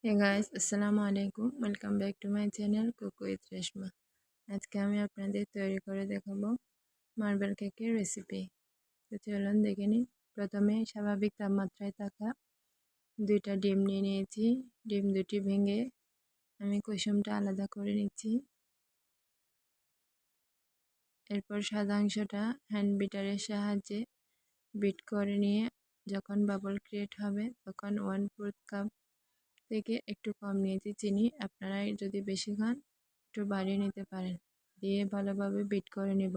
Hey guys, আসসালামু আলাইকুম। Welcome back to my channel cook with Reshma. আজকে আমি আপনাদের তৈরি করে দেখাবো মার্বেল কেকের রেসিপি। তো চলুন দেখে নিই। প্রথমে স্বাভাবিক তাপমাত্রায় থাকা 2টা ডিম নিয়ে নিয়েছি। ডিম দুটি ভেঙে আমি কুসুমটা আলাদা করে নিচ্ছি। এরপর সাদা অংশটা হ্যান্ড বিটারের সাহায্যে বিট করে নিয়ে যখন বাবল ক্রিয়েট হবে তখন 1/4 কাপ থেকে একটু কম নিয়েছি চিনি। আপনারা যদি বেশি খান একটু বাড়িয়ে নিতে পারেন। দিয়ে ভালোভাবে বিট করে নিব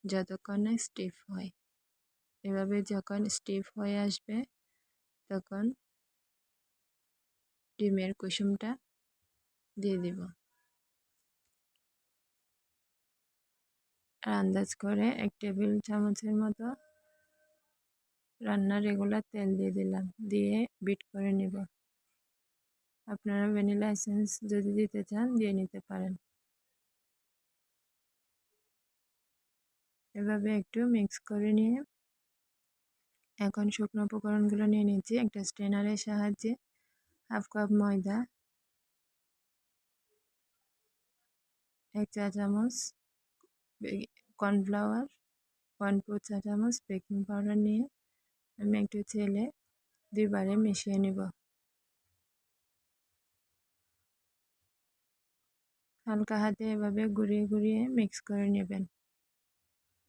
যতক্ষণ না স্টিফ হয়। এভাবে যখন স্টিফ হয়ে আসবে তখন ডিমের কুসুমটা দিয়ে দিব। আর আন্দাজ করে 1 টেবিল চামচের মতো রান্নার রেগুলার তেল দিয়ে দিলাম। দিয়ে বিট করে নিব। আপনারা ভ্যানিলা এসেন্স যদি দিতে চান দিয়ে নিতে পারেন। এভাবে একটু মিক্স করে নিয়ে এখন শুকনো উপকরণগুলো নিয়ে নিচ্ছি। একটা স্ট্রেনারের সাহায্যে 1/2 কাপ ময়দা, 1 চা চামচ কর্নফ্লাওয়ার, 1/4 চা চামচ বেকিং পাউডার নিয়ে আমি একটু চেলে 2বারে মিশিয়ে নিব। হালকা হাতে এভাবে ঘুরিয়ে ঘুরিয়ে মিক্স করে নেবেন।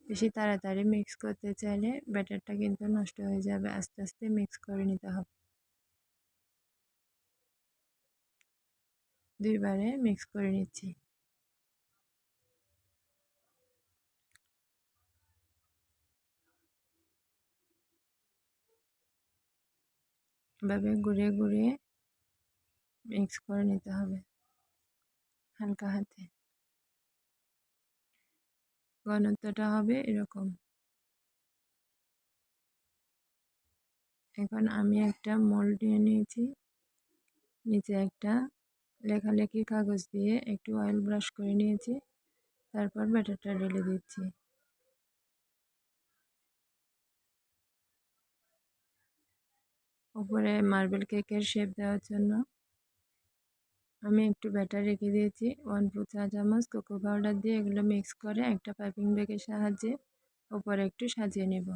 বেশি তাড়াতাড়ি মিক্স করতে চাইলে ব্যাটারটা কিন্তু নষ্ট হয়ে যাবে। আস্তে আস্তে মিক্স করে নিতে হবে। 2বারে মিক্স করে নিচ্ছি। এভাবে ঘুরিয়ে ঘুরিয়ে মিক্স করে নিতে হবে হালকা হাতে। ঘনত্বটা হবে এরকম। এখন আমি একটা মোল্ড নিয়ে নিয়েছি। নিচে একটা লেখালেখি কাগজ দিয়ে একটু অয়েল ব্রাশ করে নিয়েছি। তারপর ব্যাটারটা ঢেলে দিচ্ছি। উপরে মার্বেল কেকের শেপ দেওয়ার জন্য আমি একটু ব্যাটার রেখে দিয়েছি। 1/4 চা চামচ কোকো পাউডার দিয়ে এগুলো মিক্স করে একটা পাইপিং ব্যাগের সাহায্যে উপরে একটু সাজিয়ে নেব।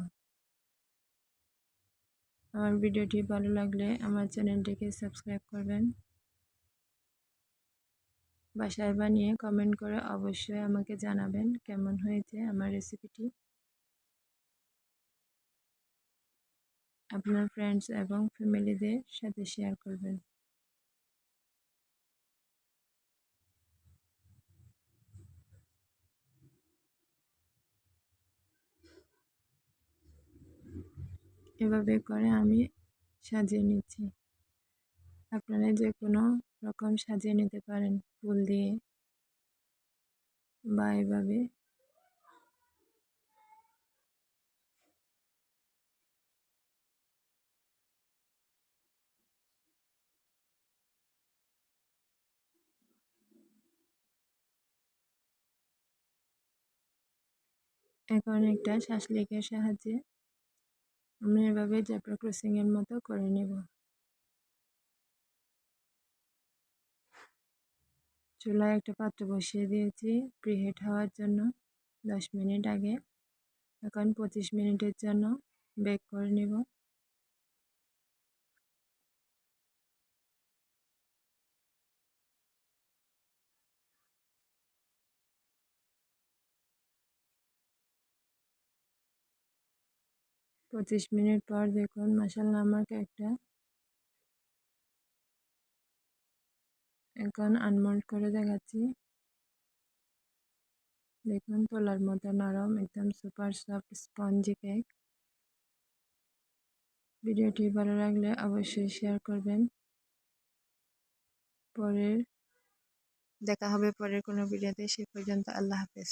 আমার ভিডিওটি ভালো লাগলে আমার চ্যানেলটিকে সাবস্ক্রাইব করবেন। বাসায় বানিয়ে কমেন্ট করে অবশ্যই আমাকে জানাবেন কেমন হয়েছে আমার রেসিপিটি। আপনার ফ্রেন্ডস এবং ফ্যামিলিদের সাথে শেয়ার করবেন। এভাবে করে আমি সাজিয়ে নিচ্ছি। আপনারা যে কোনো রকম সাজিয়ে নিতে পারেন ফুল দিয়ে বা এভাবে। এখন একটা শাসলিকের সাহায্যে আমি এভাবে জেব্রা ক্রসিং এর মতো করে নেব। চুলায় একটা পাত্র বসিয়ে দিয়েছি প্রিহিট হওয়ার জন্য 10 মিনিট আগে। এখন 25 মিনিটের জন্য বেক করে নেব। পঁচিশ মিনিট পর দেখুন মাশাআল্লাহ আমার কেকটা এখন আনমোল্ড করে দেখাচ্ছি। দেখুন তোলার মতো নরম, একদম সুপার সফট স্পঞ্জি কেক। ভিডিওটি ভালো লাগলে অবশ্যই শেয়ার করবেন। দেখা হবে পরের কোনো ভিডিওতে। সে পর্যন্ত আল্লাহ হাফেজ।